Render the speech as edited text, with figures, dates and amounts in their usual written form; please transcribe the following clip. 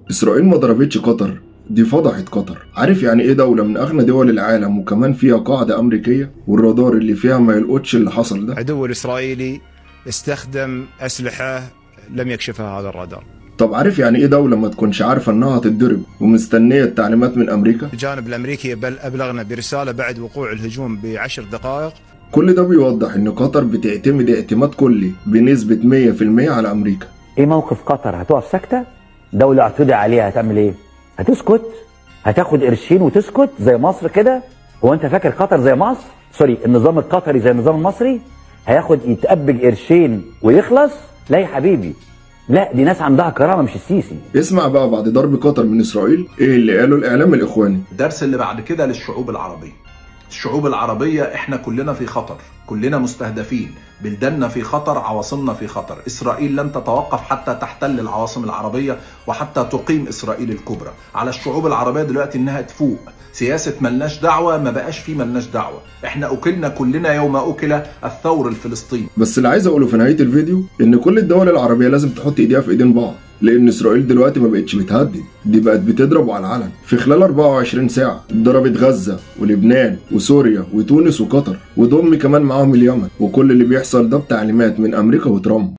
إسرائيل ما ضربتش قطر، دي فضحت قطر. عارف يعني إيه دولة من أغنى دول العالم وكمان فيها قاعدة أمريكية والرادار اللي فيها ما يلقطش اللي حصل ده؟ العدو الإسرائيلي استخدم أسلحة لم يكشفها هذا الرادار. طب عارف يعني إيه دولة ما تكونش عارفة إنها هتتضرب ومستنية التعليمات من أمريكا؟ الجانب الأمريكي بل أبلغنا برسالة بعد وقوع الهجوم ب10 دقائق. كل ده بيوضح إن قطر بتعتمد اعتماد كلي بنسبة 100% على أمريكا. إيه موقف قطر؟ هتقف ساكتة؟ دولة اعتدى عليها هتعمل إيه؟ هتسكت؟ هتاخد قرشين وتسكت زي مصر كده؟ هو أنت فاكر قطر زي مصر؟ سوري، النظام القطري زي النظام المصري؟ هياخد يتأبج قرشين ويخلص؟ لا يا حبيبي، لا، دي ناس عندها كرامة مش السيسي. اسمع بقى بعد ضرب قطر من إسرائيل إيه اللي قاله الإعلام الإخواني. الدرس اللي بعد كده للشعوب العربية. الشعوب العربية احنا كلنا في خطر، كلنا مستهدفين، بلداننا في خطر، عواصمنا في خطر. إسرائيل لن تتوقف حتى تحتل العواصم العربية وحتى تقيم إسرائيل الكبرى. على الشعوب العربية دلوقتي إنها تفوق. سياسة ملناش دعوة ما بقاش فيه ملناش دعوة. احنا أكلنا كلنا يوم أكل الثور الفلسطيني. بس اللي عايز أقوله في نهاية الفيديو إن كل الدول العربية لازم تحط إيديها في إيدين بعض، لأن إسرائيل دلوقتي ما بقتش بتهدد، دي بقت بتضرب على العلن. في خلال 24 ساعة ضربت غزة ولبنان وسوريا وتونس وقطر وضم كمان معاهم اليمن، وكل اللي بيحصل ده بتعليمات من أمريكا وترامب.